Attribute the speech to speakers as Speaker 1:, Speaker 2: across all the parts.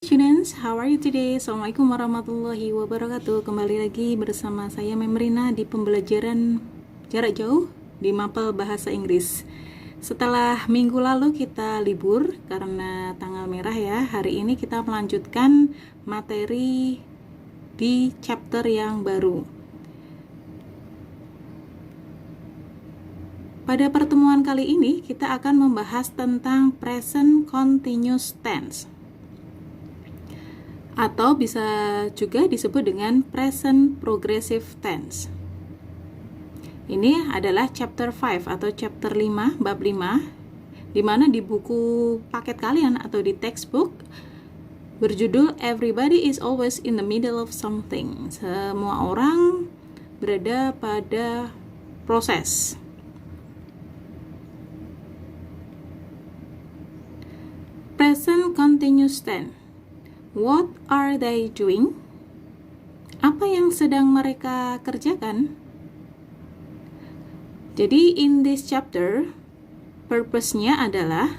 Speaker 1: Students, how are you today? Assalamualaikum warahmatullahi wabarakatuh. Kembali lagi bersama saya Memrina di pembelajaran jarak jauh di Mapel Bahasa Inggris. Setelah minggu lalu kita libur karena tanggal merah ya. Hari ini kita melanjutkan materi di chapter yang baru. Pada pertemuan kali ini kita akan membahas tentang present continuous tense, atau bisa juga disebut dengan present progressive tense. Ini adalah chapter 5 atau chapter 5, bab 5, di mana di buku paket kalian atau di textbook berjudul Everybody is always in the middle of something. Semua orang berada pada proses. Present continuous tense. What are they doing? Apa yang sedang mereka kerjakan? Jadi in this chapter, purpose-nya adalah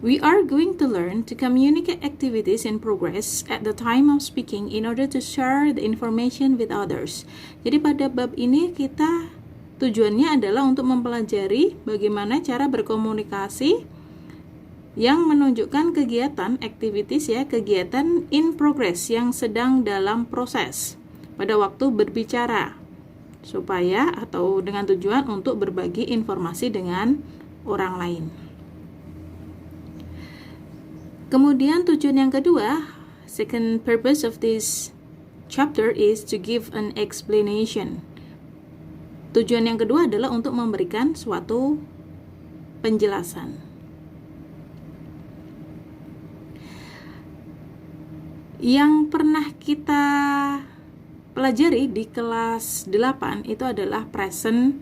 Speaker 1: we are going to learn to communicate activities in progress at the time of speaking in order to share the information with others. Jadi pada bab ini kita tujuannya adalah untuk mempelajari bagaimana cara berkomunikasi yang menunjukkan kegiatan activities ya, kegiatan in progress yang sedang dalam proses pada waktu berbicara, supaya atau dengan tujuan untuk berbagi informasi dengan orang lain. Kemudian tujuan yang kedua, second purpose of this chapter is to give an explanation. Tujuan yang kedua adalah untuk memberikan suatu penjelasan. Yang pernah kita pelajari di kelas 8 itu adalah present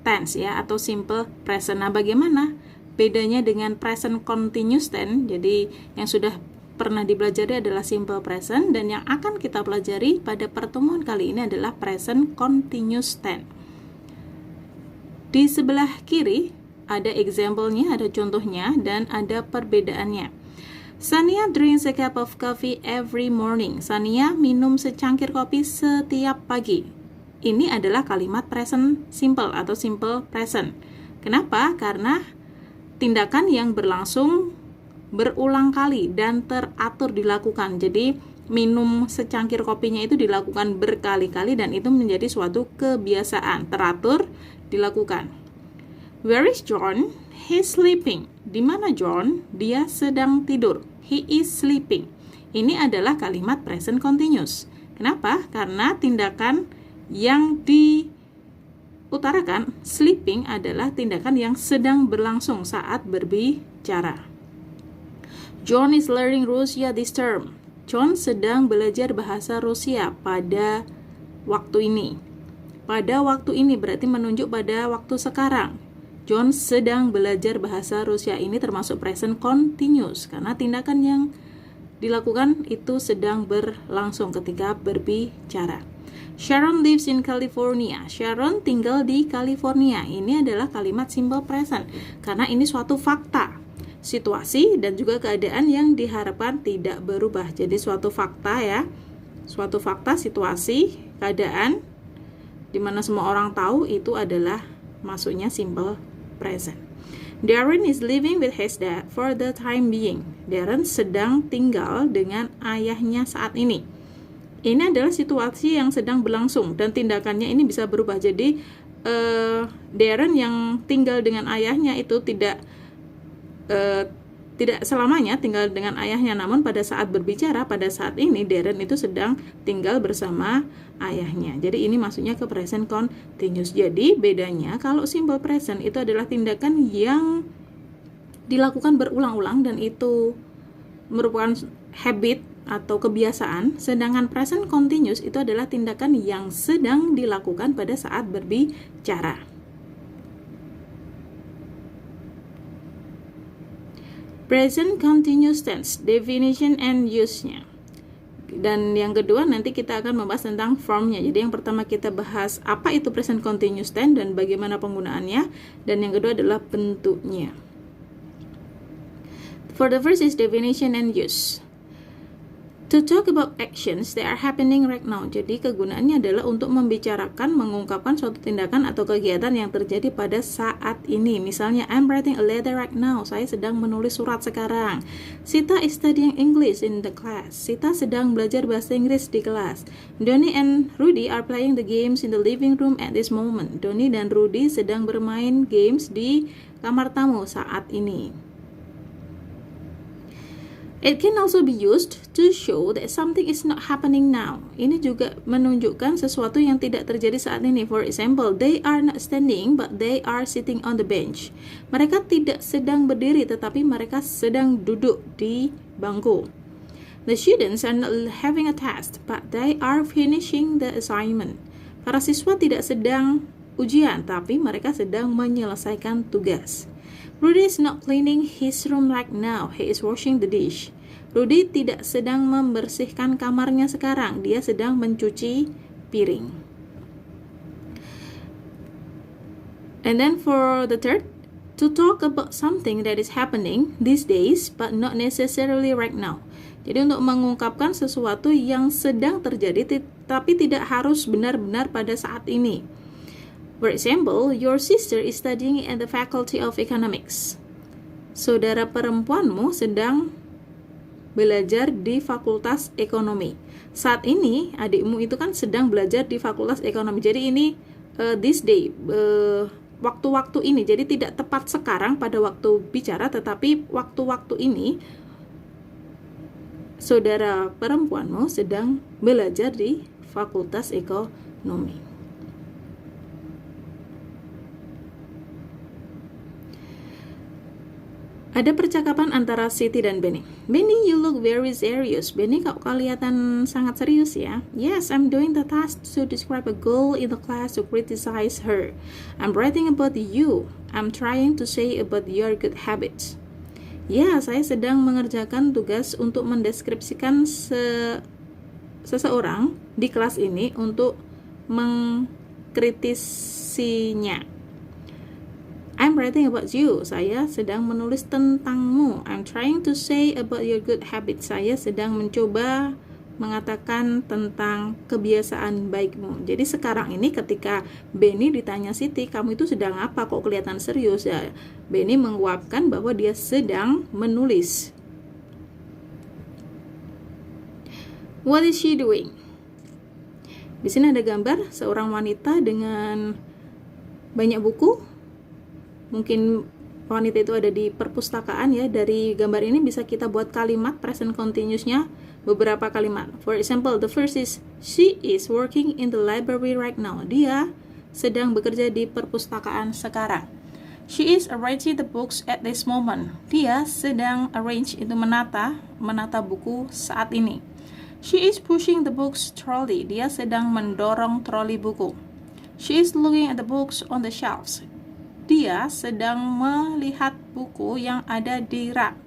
Speaker 1: tense ya, atau simple present. Nah, bagaimana bedanya dengan present continuous tense? Jadi yang sudah pernah dipelajari adalah simple present, dan yang akan kita pelajari pada pertemuan kali ini adalah present continuous tense. Di sebelah kiri ada example-nya, ada contohnya, dan ada perbedaannya. Sania drinks a cup of coffee every morning. Sania minum secangkir kopi setiap pagi. Ini adalah kalimat present simple atau simple present. Kenapa? Karena tindakan yang berlangsung berulang kali dan teratur dilakukan. Jadi minum secangkir kopinya itu dilakukan berkali-kali dan itu menjadi suatu kebiasaan, teratur dilakukan. Where is John? He's sleeping. Di mana John? Dia sedang tidur. He is sleeping. Ini adalah kalimat present continuous. Kenapa? Karena tindakan yang diutarakan, sleeping, adalah tindakan yang sedang berlangsung saat berbicara. John is learning Rusia this term. John sedang belajar bahasa Rusia pada waktu ini. Pada waktu ini berarti menunjuk pada waktu sekarang. John sedang belajar bahasa Rusia, ini termasuk present continuous karena tindakan yang dilakukan itu sedang berlangsung ketika berbicara. Sharon lives in California. Sharon tinggal di California. Ini adalah kalimat simple present karena ini suatu fakta, situasi dan juga keadaan yang diharapkan tidak berubah. Jadi suatu fakta ya, suatu fakta, situasi, keadaan di mana semua orang tahu itu adalah masuknya simple present. Darren is living with his dad for the time being. Darren sedang tinggal dengan ayahnya saat ini. Ini adalah situasi yang sedang berlangsung dan tindakannya ini bisa berubah. Jadi Darren yang tinggal dengan ayahnya itu tidak selamanya tinggal dengan ayahnya, namun pada saat berbicara pada saat ini Darren itu sedang tinggal bersama ayahnya. Jadi ini masuknya ke present continuous. Jadi bedanya kalau simple present itu adalah tindakan yang dilakukan berulang-ulang dan itu merupakan habit atau kebiasaan, sedangkan present continuous itu adalah tindakan yang sedang dilakukan pada saat berbicara. Present continuous tense, definition and use-nya. Dan yang kedua nanti kita akan membahas tentang form-nya. Jadi yang pertama kita bahas apa itu present continuous tense dan bagaimana penggunaannya. Dan yang kedua adalah bentuknya. For the first is definition and use. To talk about actions that are happening right now. Jadi kegunaannya adalah untuk membicarakan, mengungkapkan suatu tindakan atau kegiatan yang terjadi pada saat ini. Misalnya, I'm writing a letter right now. Saya sedang menulis surat sekarang. Sita is studying English in the class. Sita sedang belajar bahasa Inggris di kelas. Donnie and Rudy are playing the games in the living room at this moment. Donnie dan Rudy sedang bermain games di kamar tamu saat ini. It can also be used to show that something is not happening now. Ini juga menunjukkan sesuatu yang tidak terjadi saat ini. For example, they are not standing but they are sitting on the bench. Mereka tidak sedang berdiri tetapi mereka sedang duduk di bangku. The students are not having a test but they are finishing the assignment. Para siswa tidak sedang ujian tapi mereka sedang menyelesaikan tugas. Rudy is not cleaning his room right now. He is washing the dish. Rudy tidak sedang membersihkan kamarnya sekarang. Dia sedang mencuci piring. And then for the third, to talk about something that is happening these days but not necessarily right now. Jadi untuk mengungkapkan sesuatu yang sedang terjadi tapi tidak harus benar-benar pada saat ini. For example, your sister is studying at the Faculty of Economics. Saudara perempuanmu sedang belajar di Fakultas Ekonomi. Saat ini adikmu itu kan sedang belajar di Fakultas Ekonomi. Jadi ini this day, waktu-waktu ini. Jadi tidak tepat sekarang pada waktu bicara, tetapi waktu-waktu ini saudara perempuanmu sedang belajar di Fakultas Ekonomi. Ada percakapan antara Siti dan Benny. Benny, you look very serious. Benny, kau kelihatan sangat serius ya. Yes, I'm doing the task to describe a girl in the class to criticize her. I'm writing about you. I'm trying to say about your good habits. Ya, saya sedang mengerjakan tugas untuk mendeskripsikan seseorang di kelas ini untuk mengkritisinya. I'm writing about you. Saya sedang menulis tentangmu. I'm trying to say about your good habits. Saya sedang mencoba mengatakan tentang kebiasaan baikmu. Jadi sekarang ini ketika Benny ditanya Siti, kamu itu sedang apa? Kok kelihatan serius ya? Benny menguapkan bahwa dia sedang menulis. What is she doing? Di sini ada gambar seorang wanita dengan banyak buku. Mungkin wanita itu ada di perpustakaan ya. Dari gambar ini bisa kita buat kalimat present continuous-nya, beberapa kalimat. For example, the first is she is working in the library right now. Dia sedang bekerja di perpustakaan sekarang. She is arranging the books at this moment. Dia sedang arrange itu menata buku saat ini. She is pushing the books trolley. Dia sedang mendorong troli buku. She is looking at the books on the shelves. Dia sedang melihat buku yang ada di rak.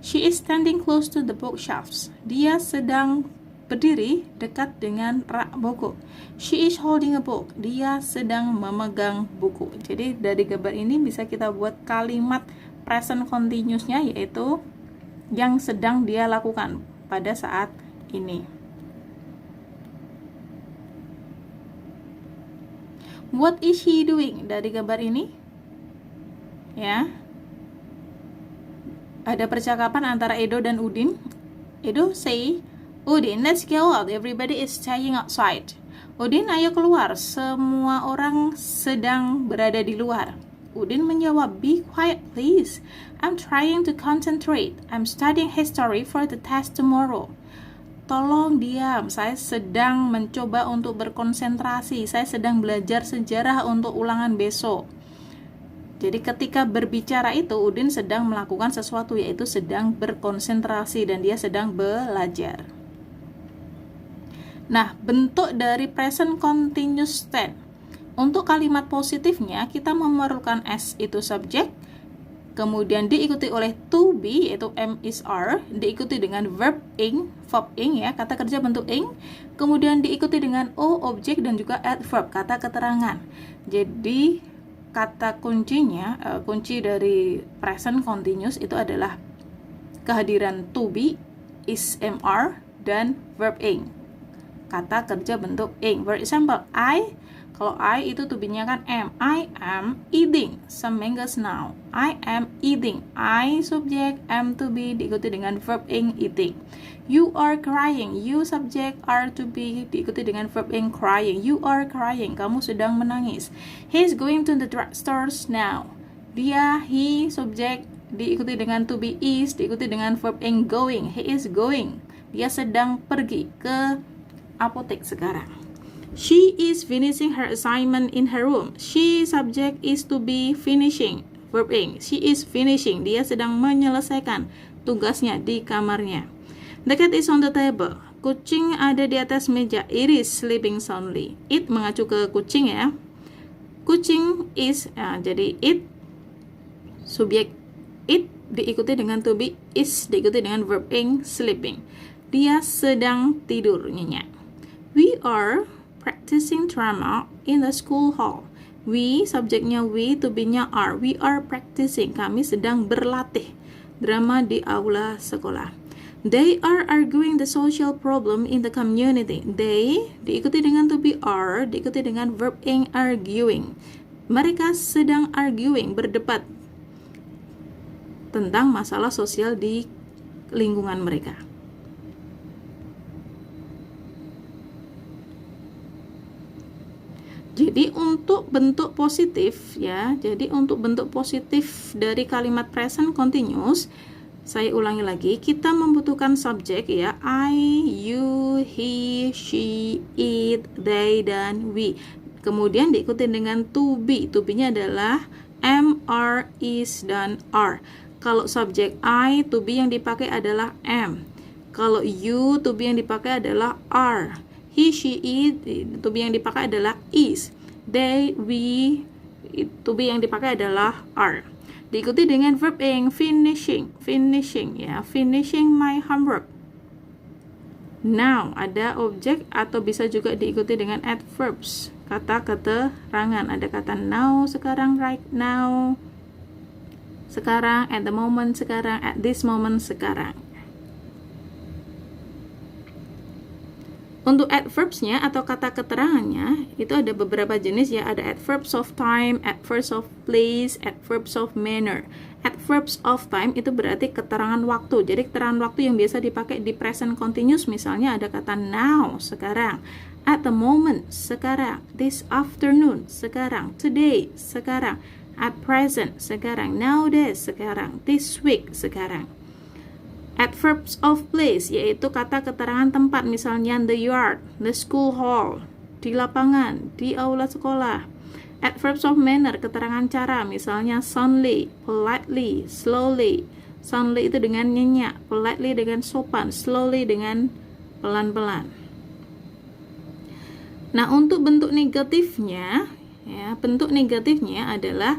Speaker 1: She is standing close to the bookshelves. Dia sedang berdiri dekat dengan rak buku. She is holding a book. Dia sedang memegang buku. Jadi dari gambar ini bisa kita buat kalimat present continuous-nya, yaitu yang sedang dia lakukan pada saat ini. What is she doing? Dari gambar ini ya, ada percakapan antara Edo dan Udin. Edo say, Udin, let's go out, everybody is staying outside. Udin, ayo keluar, semua orang sedang berada di luar. Udin menjawab, be quiet please, I'm trying to concentrate, I'm studying history for the test tomorrow. Tolong diam, saya sedang mencoba untuk berkonsentrasi, saya sedang belajar sejarah untuk ulangan besok. Jadi ketika berbicara itu, Udin sedang melakukan sesuatu, yaitu sedang berkonsentrasi dan dia sedang belajar. Nah, bentuk dari present continuous tense. Untuk kalimat positifnya, kita memerlukan S itu subjek, kemudian diikuti oleh to be, yaitu am is are, diikuti dengan verb ing ya, kata kerja bentuk ing, kemudian diikuti dengan o objek dan juga adverb, kata keterangan. Jadi kata kuncinya, kunci dari present continuous itu adalah kehadiran to be, is am are, dan verb ing. Kata kerja bentuk ing. For example, kalau I itu to be-nya kan am. I am eating some mangoes now. I am eating. I subjek, am to be diikuti dengan verb ing eating. You are crying. You subjek, are to be diikuti dengan verb ing crying. You are crying. Kamu sedang menangis. He is going to the drugstores now. Dia, he subjek diikuti dengan to be is diikuti dengan verb ing going. He is going. Dia sedang pergi ke apotek sekarang. She is finishing her assignment in her room. She subject is to be finishing. Verb ing. She is finishing. Dia sedang menyelesaikan tugasnya di kamarnya. The cat is on the table. Kucing ada di atas meja. It is sleeping soundly. It mengacu ke kucing ya. Kucing is, jadi it subjek it diikuti dengan to be, is diikuti dengan verb ing sleeping. Dia sedang tidur nyenyak. We are practicing drama in the school hall. We, subjeknya we, to be-nya are. We are practicing. Kami sedang berlatih drama di aula sekolah. They are arguing the social problem in the community. They diikuti dengan to be are, diikuti dengan verb ing arguing. Mereka sedang arguing, berdebat tentang masalah sosial di lingkungan mereka. Jadi untuk bentuk positif ya, jadi untuk bentuk positif dari kalimat present continuous, saya ulangi lagi, kita membutuhkan subjek ya, I, you, he, she, it, they, dan we. Kemudian diikuti dengan to be. To be-nya adalah am, are, is, dan are. Kalau subjek I, to be yang dipakai adalah am. Kalau you, to be yang dipakai adalah are. He, she, it, to be yang dipakai adalah is. They, we, to be yang dipakai adalah are. Diikuti dengan verb ing finishing, finishing ya, finishing my homework. Now, ada objek atau bisa juga diikuti dengan adverbs, kata keterangan. Ada kata now sekarang, right now, sekarang, at the moment sekarang, at this moment sekarang. Untuk adverbs-nya atau kata keterangannya itu ada beberapa jenis ya, ada adverbs of time, adverbs of place, adverbs of manner. Adverbs of time itu berarti keterangan waktu. Jadi keterangan waktu yang biasa dipakai di present continuous, misalnya ada kata now, sekarang, at the moment, sekarang, this afternoon, sekarang, today, sekarang, at present, sekarang, nowadays, sekarang, this week, sekarang. Adverbs of place yaitu kata keterangan tempat, misalnya the yard, the school hall, di lapangan, di aula sekolah. Adverbs of manner, keterangan cara, misalnya soundly, politely, slowly. Soundly itu dengan nyenyak, politely dengan sopan, slowly dengan pelan-pelan. Nah, untuk bentuk negatifnya ya, bentuk negatifnya adalah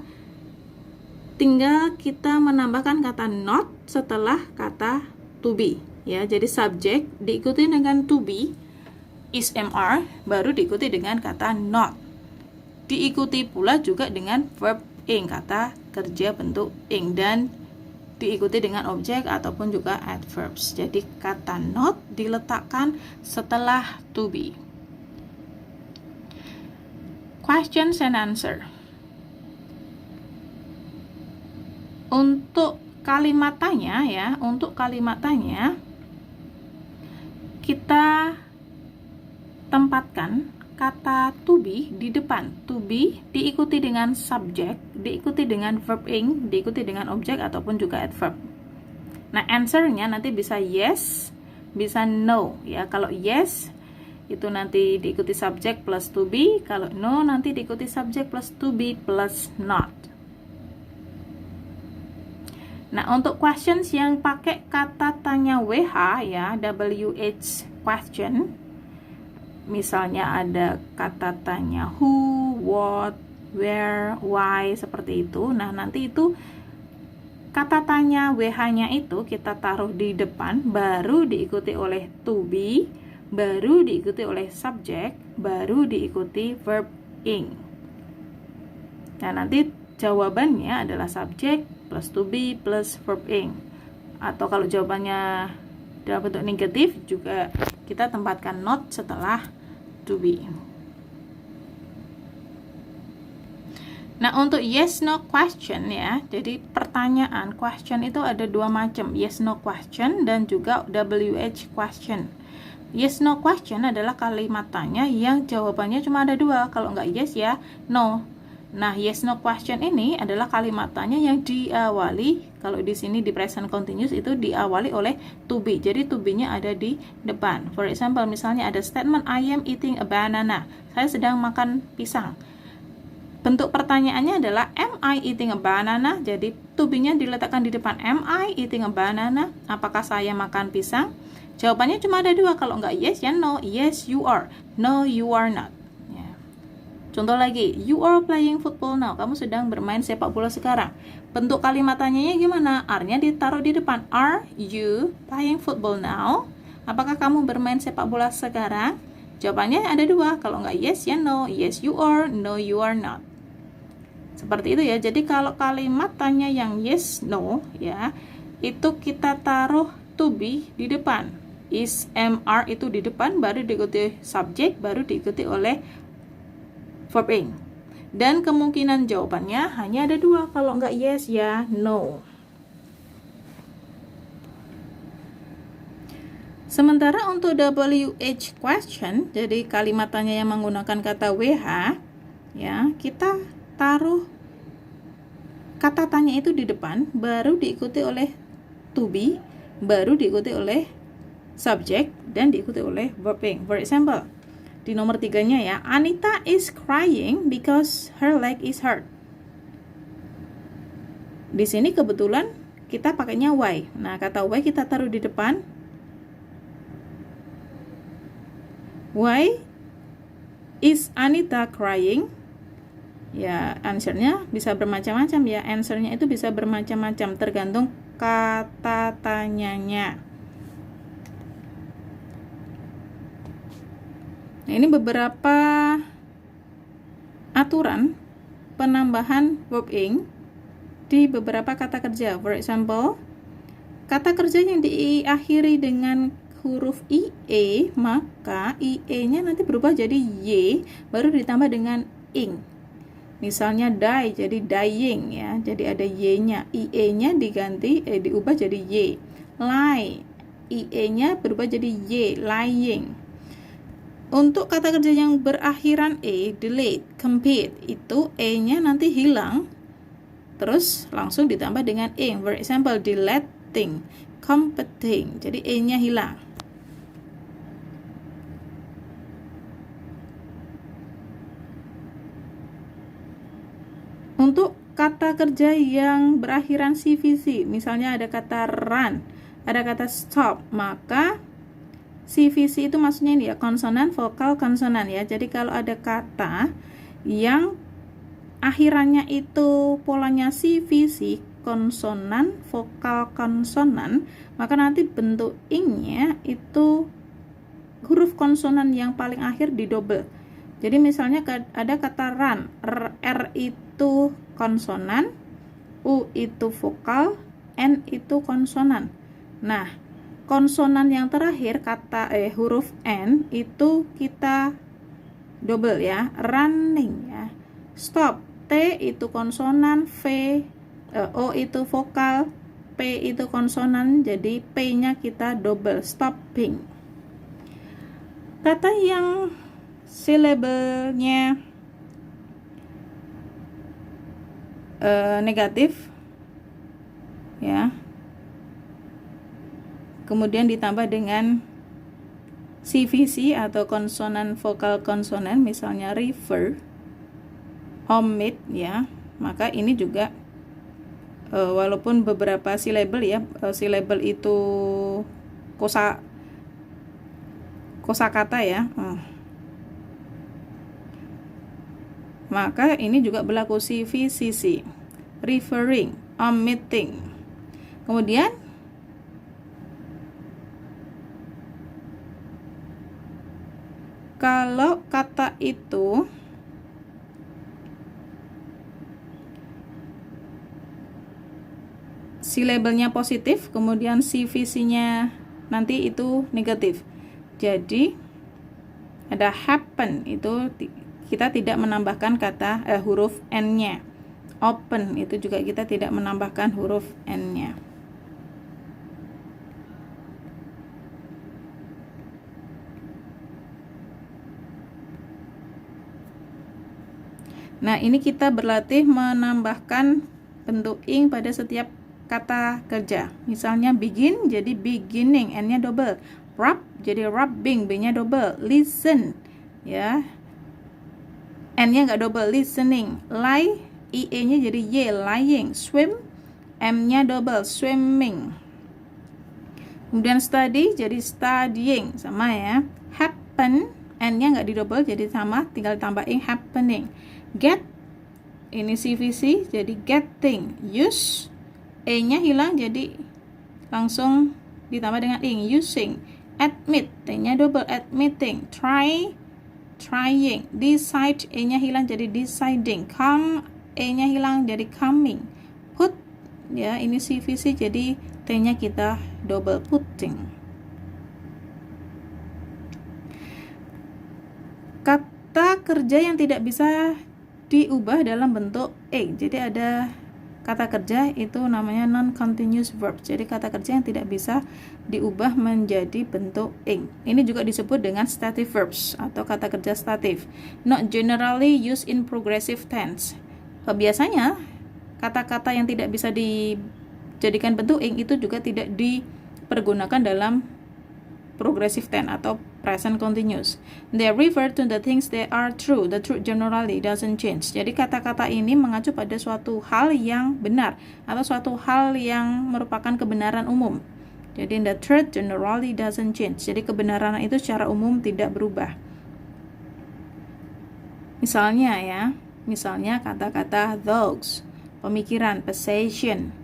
Speaker 1: tinggal kita menambahkan kata not setelah kata to be ya. Jadi subjek diikuti dengan to be, is, am, are, baru diikuti dengan kata not. Diikuti pula juga dengan verb ing, kata kerja bentuk ing, dan diikuti dengan objek ataupun juga adverbs. Jadi kata not diletakkan setelah to be. Questions and answer. Untuk kalimat tanya ya, untuk kalimat tanya kita tempatkan kata to be di depan. To be diikuti dengan subjek, diikuti dengan verb ing, diikuti dengan objek ataupun juga adverb. Nah, answer-nya nanti bisa yes, bisa no ya. Kalau yes itu nanti diikuti subjek plus to be, kalau no nanti diikuti subjek plus to be plus not. Nah, untuk questions yang pakai kata tanya WH ya, WH question, misalnya ada kata tanya who, what, where, why, seperti itu. Nah, nanti itu kata tanya WH-nya itu kita taruh di depan, baru diikuti oleh to be, baru diikuti oleh subjek, baru diikuti verb ing. Nah, nanti jawabannya adalah subjek plus to be plus verb ing. Atau kalau jawabannya Dalam bentuk negatif juga kita tempatkan not setelah to be. Nah, untuk yes no question ya, jadi pertanyaan question itu ada dua macam, yes no question dan juga WH question. Yes no question adalah kalimat tanya yang jawabannya cuma ada dua, kalau nggak yes ya no. Nah, yes no question ini adalah kalimat tanya yang diawali, kalau di sini di present continuous itu diawali oleh to be. Jadi to be-nya ada di depan. For example, misalnya ada statement I am eating a banana. Saya sedang makan pisang. Bentuk pertanyaannya adalah am I eating a banana? Jadi to be-nya diletakkan di depan. Am I eating a banana? Apakah saya makan pisang? Jawabannya cuma ada dua. Kalau enggak yes ya no. Yes you are. No you are not. Ya. Contoh lagi, you are playing football now. Kamu sedang bermain sepak bola sekarang. Bentuk kalimat tanyanya gimana? Are-nya ditaruh di depan. Are you playing football now? Apakah kamu bermain sepak bola sekarang? Jawabannya ada dua. Kalau enggak yes ya no. Yes you are. No you are not. Seperti itu ya. Jadi kalau kalimat tanya yang yes no ya, itu kita taruh to be di depan. Is, am, are itu di depan, baru diikuti subjek, baru diikuti oleh verb ing. Dan kemungkinan jawabannya hanya ada dua. Kalau enggak yes ya no. Sementara untuk WH question, jadi kalimat tanya yang menggunakan kata WH ya, kita taruh kata tanya itu di depan, baru diikuti oleh to be, baru diikuti oleh subject, dan diikuti oleh verb ing. For example, di nomor 3-nya ya, Anita is crying because her leg is hurt. Di sini kebetulan kita pakainya why. Nah, kata why kita taruh di depan. Why is Anita crying? Ya, answernya bisa bermacam-macam ya. Answernya itu bisa bermacam-macam tergantung kata tanyanya. Nah, ini beberapa aturan penambahan verb ing di beberapa kata kerja. For example, kata kerja yang diakhiri dengan huruf IE, maka IE-nya nanti berubah jadi Y, baru ditambah dengan ing. Misalnya die jadi dying ya, jadi ada y-nya, ie-nya diubah jadi y. Lie, ie-nya berubah jadi y, lying. Untuk kata kerja yang berakhiran delete, compete, itu e-nya nanti hilang, terus langsung ditambah dengan ing. For example, deleting, competing, jadi e-nya hilang. Untuk kata kerja yang berakhiran CVC, misalnya ada kata run, ada kata stop, maka CVC itu maksudnya ini ya, konsonan, vokal, konsonan ya. Jadi kalau ada kata yang akhirannya itu polanya CVC, konsonan, vokal, konsonan, maka nanti bentuk ing-nya itu huruf konsonan yang paling akhir didouble. Jadi misalnya ada kata run, R itu konsonan, U itu vokal, N itu konsonan. Nah, konsonan yang terakhir kata huruf N itu kita double ya, running ya. Stop, T itu konsonan, O itu vokal, P itu konsonan, jadi P-nya kita double, stopping. Kata yang silabelnya negatif ya, kemudian ditambah dengan CVC atau konsonan vokal konsonan, misalnya refer, omit ya, maka ini juga walaupun beberapa silabel ya, silabel itu kosakata ya, maka ini juga berlaku CVCC, referring, omitting. Kemudian kalau kata itu silabelnya positif, kemudian CVC-nya nanti itu negatif. Jadi ada happen, itu kita tidak menambahkan kata huruf n-nya. Open itu juga kita tidak menambahkan huruf n-nya. Nah, ini kita berlatih menambahkan bentuk ing pada setiap kata kerja. Misalnya begin jadi beginning, n-nya double. Rub jadi rubbing, b-nya double. Listen ya, n-nya nggak double, listening. Lie, ie-nya jadi y, lying. Swim, m-nya double, swimming. Kemudian study jadi studying, sama ya. Happen, n-nya nggak di double jadi sama, tinggal tambahin happening. Get, ini CVC jadi getting. Use, e-nya hilang jadi langsung ditambah dengan ing, using. Admit, t-nya double, admitting. Try, trying. Decide, e-nya hilang jadi deciding. Come, e-nya hilang jadi coming. Put, ya ini CVC jadi t-nya kita double, putting. Kata kerja yang tidak bisa diubah dalam bentuk ing. Jadi ada kata kerja itu namanya non-continuous verb. Jadi kata kerja yang tidak bisa diubah menjadi bentuk ing. Ini juga disebut dengan stative verbs atau kata kerja statif. Not generally used in progressive tense. Biasanya kata-kata yang tidak bisa dijadikan bentuk ing itu juga tidak dipergunakan dalam progressive tense atau present continuous. They refer to the things that are true. The truth generally doesn't change. Jadi kata-kata ini mengacu pada suatu hal yang benar atau suatu hal yang merupakan kebenaran umum. Jadi the truth generally doesn't change. Jadi kebenaran itu secara umum tidak berubah. Misalnya kata-kata thoughts, pemikiran, possession,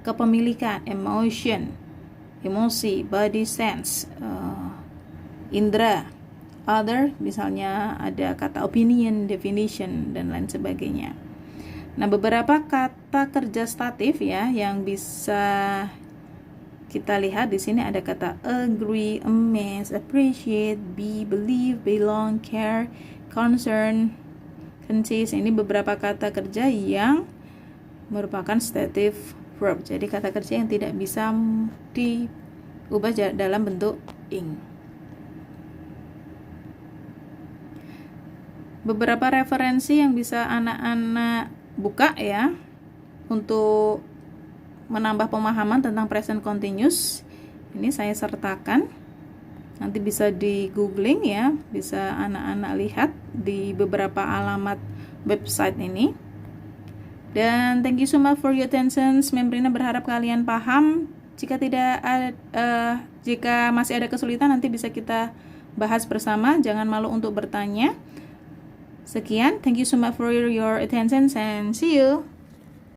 Speaker 1: kepemilikan, emotion, emosi, body sense, indra, other, misalnya ada kata opinion, definition, dan lain sebagainya. Nah, beberapa kata kerja statif ya yang bisa kita lihat di sini ada kata agree, amaze, appreciate, be, believe, belong, care, concern, consist. Ini beberapa kata kerja yang merupakan stative verb. Jadi kata kerja yang tidak bisa diubah dalam bentuk ing. Beberapa referensi yang bisa anak-anak buka ya untuk menambah pemahaman tentang present continuous. Ini saya sertakan. Nanti bisa di googling ya, bisa anak-anak lihat di beberapa alamat website ini. Dan thank you so much for your attention. Membrina berharap kalian paham. Jika masih ada kesulitan nanti bisa kita bahas bersama. Jangan malu untuk bertanya. Sekian, thank you so much for your attention and see you.